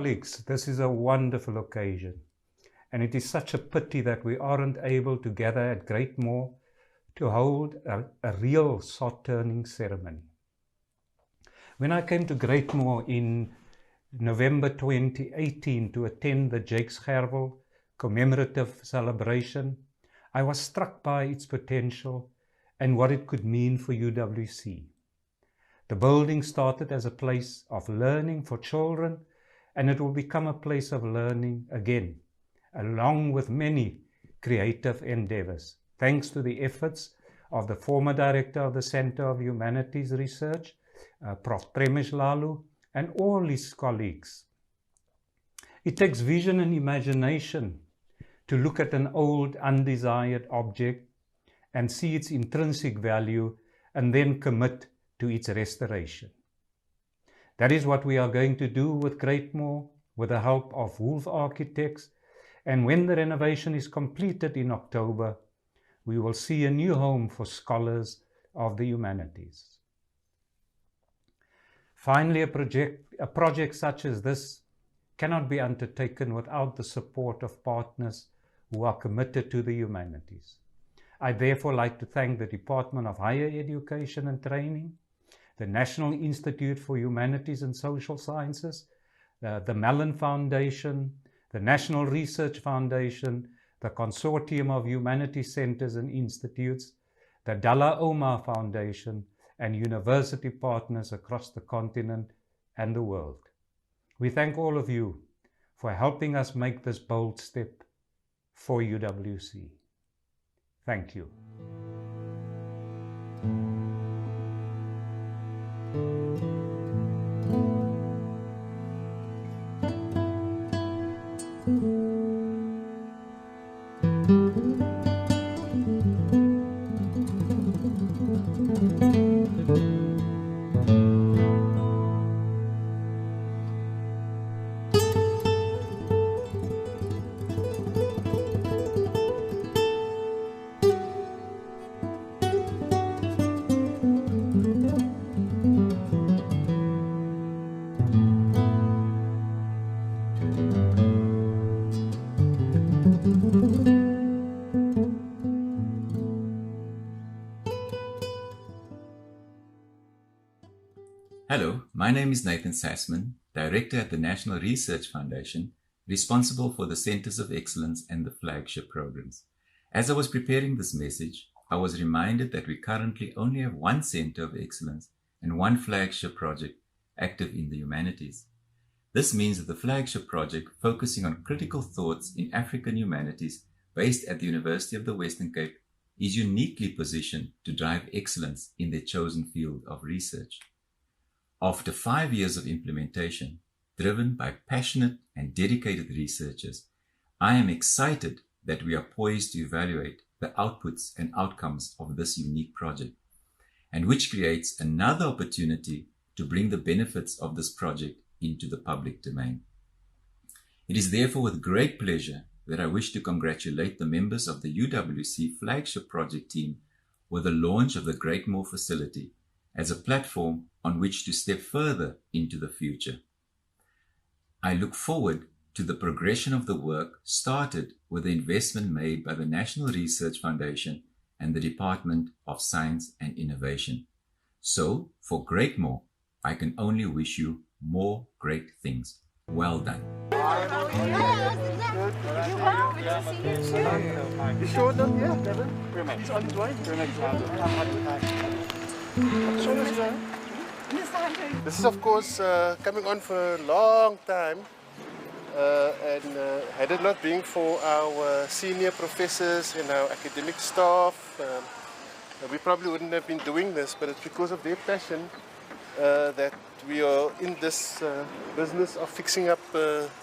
colleagues, this is a wonderful occasion, and it is such a pity that we aren't able to gather at Greatmore to hold a real sod-turning ceremony. When I came to Greatmore in November 2018 to attend the Jakes Gerwel commemorative celebration, I was struck by its potential and what it could mean for UWC. The building started as a place of learning for children, and it will become a place of learning again, along with many creative endeavors, thanks to the efforts of the former director of the Center of Humanities Research, Prof. Premesh Lalu, and all his colleagues. It takes vision and imagination to look at an old, undesired object and see its intrinsic value and then commit to its restoration. That is what we are going to do with Greatmore with the help of Wolf Architects, and when the renovation is completed in October, we will see a new home for scholars of the humanities. Finally, a project such as this cannot be undertaken without the support of partners who are committed to the humanities. I'd therefore like to thank the Department of Higher Education and Training, the National Institute for Humanities and Social Sciences, the Mellon Foundation, the National Research Foundation, the Consortium of Humanities Centers and Institutes, the Dalla Oma Foundation, and university partners across the continent and the world. We thank all of you for helping us make this bold step for UWC. Thank you. Hello, my name is Nathan Sassman, Director at the National Research Foundation, responsible for the Centers of Excellence and the Flagship programs. As I was preparing this message, I was reminded that we currently only have one Center of Excellence and one Flagship project active in the humanities. This means that the Flagship project, focusing on critical thoughts in African humanities based at the University of the Western Cape, is uniquely positioned to drive excellence in their chosen field of research. After 5 years of implementation, driven by passionate and dedicated researchers, I am excited that we are poised to evaluate the outputs and outcomes of this unique project, and which creates another opportunity to bring the benefits of this project into the public domain. It is therefore with great pleasure that I wish to congratulate the members of the UWC Flagship Project team with the launch of the Greatmore facility as a platform on which to step further into the future. I look forward to the progression of the work started with the investment made by the National Research Foundation and the Department of Science and Innovation. So, for Greatmore, I can only wish you more great things. Well done. You sure done? Yeah, Devin. He's on his way. This is, of course, coming on for a long time, and had it not been for our senior professors and our academic staff, we probably wouldn't have been doing this, but it's because of their passion that we are in this business of fixing up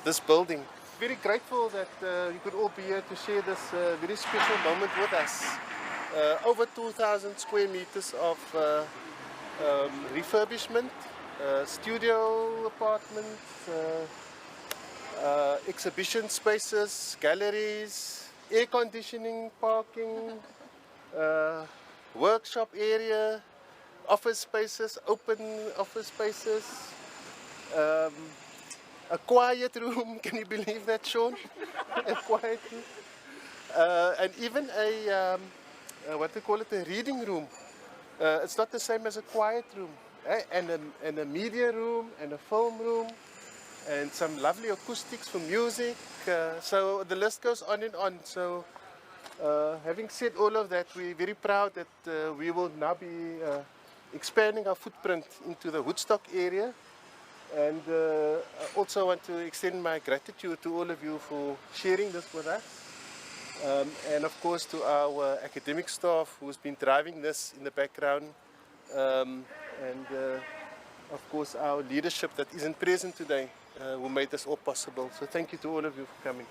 this building. Very grateful that you could all be here to share this very special moment with us. Over 2,000 square meters of refurbishment, studio apartments, exhibition spaces, galleries, air conditioning, parking, workshop area, office spaces, open office spaces, a quiet room. Can you believe that, Sean? A quiet room. And even a, what they call it, a reading room. It's not the same as a quiet room. And a media room, and a film room, and some lovely acoustics for music. So the list goes on and on. So having said all of that, we're very proud that we will now be expanding our footprint into the Woodstock area. And I also want to extend my gratitude to all of you for sharing this with us. And of course to our academic staff who's been driving this in the background. And of course our leadership that isn't present today who made this all possible. So thank you to all of you for coming.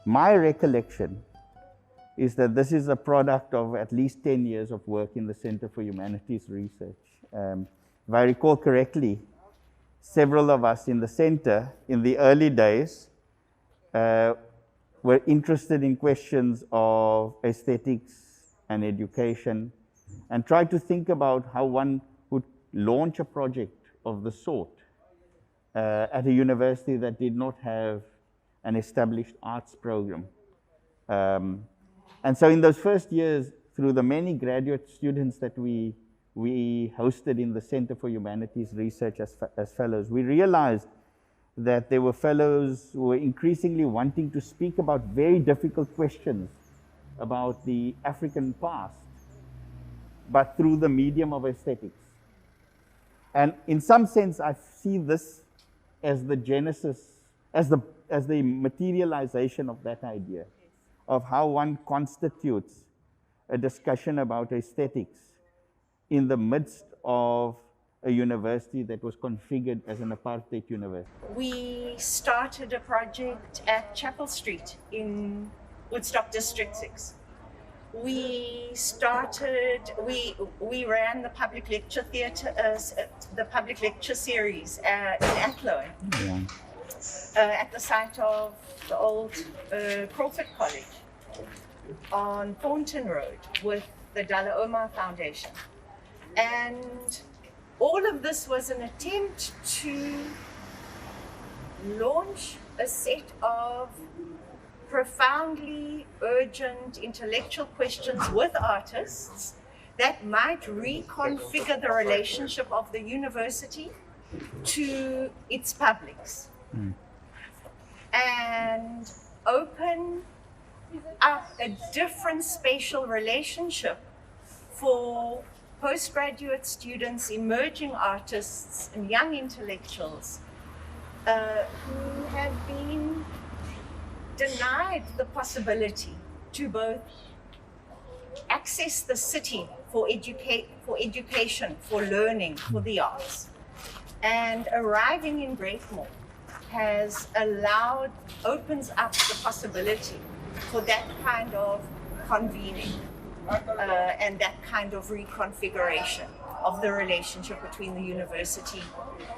My recollection is that this is a product of at least 10 years of work in the Center for Humanities Research. If I recall correctly, several of us in the center in the early days were interested in questions of aesthetics and education and tried to think about how one would launch a project of the sort at a university that did not have an established arts program. And so in those first years, through the many graduate students that we hosted in the Center for Humanities Research as fellows, we realized that there were fellows who were increasingly wanting to speak about very difficult questions about the African past, but through the medium of aesthetics. And in some sense, I see this as the genesis, as the materialization of that idea, of how one constitutes a discussion about aesthetics in the midst of a university that was configured as an apartheid university. We started a project at Chapel Street in Woodstock District 6. We ran the public lecture theatre, the public lecture series in Athlone. Yeah. At the site of the old Crawford College on Thornton Road with the Dalla Omar Foundation. And all of this was an attempt to launch a set of profoundly urgent intellectual questions with artists that might reconfigure the relationship of the university to its publics. And open up a different spatial relationship for postgraduate students, emerging artists, and young intellectuals who have been denied the possibility to both access the city for education, for learning, for the arts. And arriving in Greatmore has opens up the possibility for that kind of convening and that kind of reconfiguration of the relationship between the university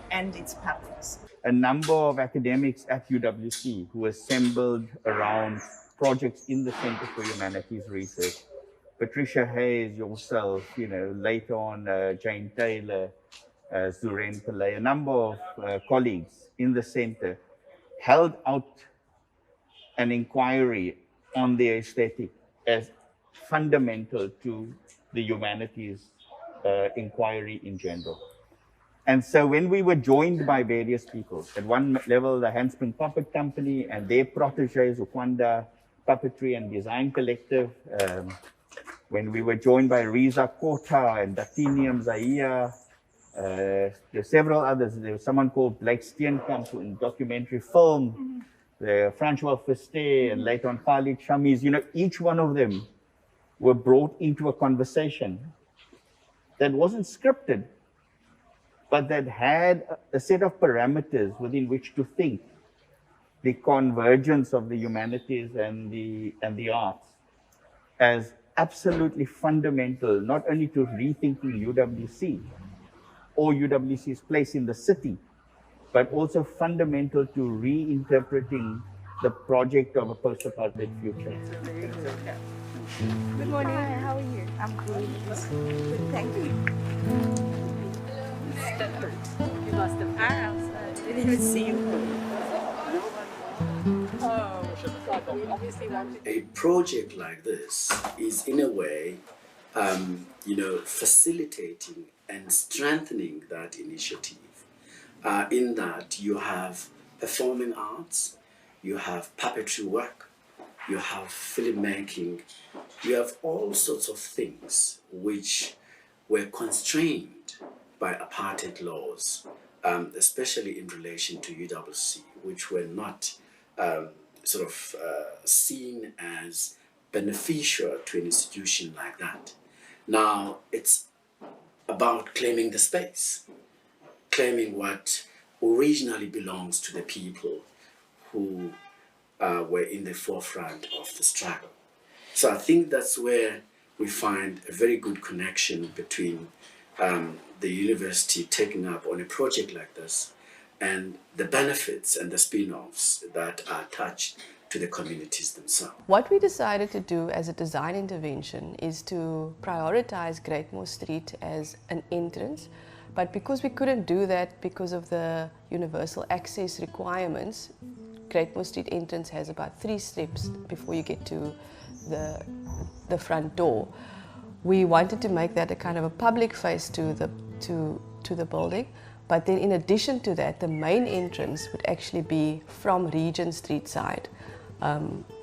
and its publics. A number of academics at UWC who assembled around projects in the Center for Humanities Research. Patricia Hayes, yourself, later on Jane Taylor, Zuren Pillay, a number of colleagues in the center held out an inquiry on the aesthetic as fundamental to the humanities inquiry in general. And so when we were joined by various people, at one level, the Handspring Puppet Company and their proteges, Ukwanda, Puppetry and Design Collective, when we were joined by Riza Kota and Datinium Zahia. There are several others. There was someone called Blake Steenkamp in documentary film, Francois Feste, and later on Khalid Shamiz. You know, each one of them were brought into a conversation that wasn't scripted, but that had a set of parameters within which to think the convergence of the humanities and the arts as absolutely fundamental, not only to rethinking UWC or UWC's place in the city, but also fundamental to reinterpreting the project of a post-apartheid future. Good morning. Hi, how are you? I'm good. Good, thank you. You lost the power outside. I didn't even see you. A project like this is, in a way, facilitating and strengthening that initiative. In that you have performing arts, you have puppetry work, you have filmmaking, you have all sorts of things which were constrained by apartheid laws, especially in relation to UWC, which were not seen as beneficial to an institution like that. Now it's about claiming the space, claiming what originally belongs to the people who were in the forefront of the struggle. So I think that's where we find a very good connection between the university taking up on a project like this and the benefits and the spin-offs that are attached to the communities themselves. What we decided to do as a design intervention is to prioritize Greatmore Street as an entrance, but because we couldn't do that because of the universal access requirements, Greatmore Street entrance has about 3 steps before you get to the front door. We wanted to make that a kind of a public face to the building, but then in addition to that, the main entrance would actually be from Regent Street side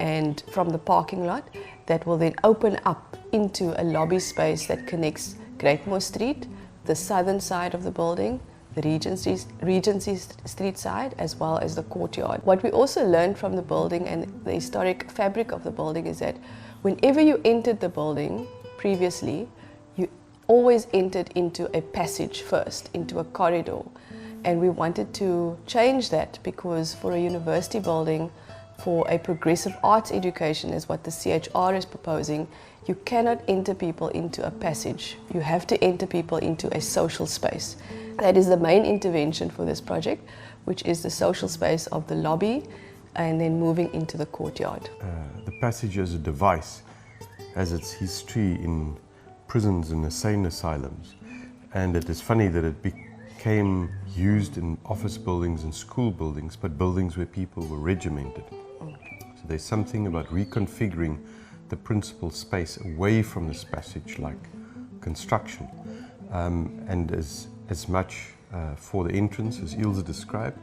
and from the parking lot that will then open up into a lobby space that connects Greatmore Street, the southern side of the building, the Regency Street side, as well as the courtyard. What we also learned from the building and the historic fabric of the building is that whenever you entered the building previously, you always entered into a passage first, into a corridor. And we wanted to change that because for a university building, for a progressive arts education, is what the CHR is proposing, you cannot enter people into a passage. You have to enter people into a social space. That is the main intervention for this project, which is the social space of the lobby and then moving into the courtyard. The passage as a device has its history in prisons and insane asylums. And it is funny that it became used in office buildings and school buildings, but buildings where people were regimented. So there's something about reconfiguring the principal space away from this passage-like construction. And as much for the entrance, as Ilse described,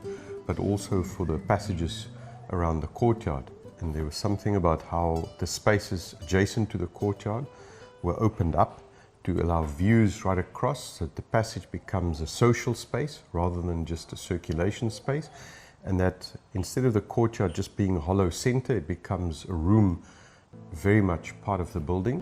but also for the passages around the courtyard. And there was something about how the spaces adjacent to the courtyard were opened up to allow views right across, so that the passage becomes a social space rather than just a circulation space, and that instead of the courtyard just being a hollow center, it becomes a room very much part of the building.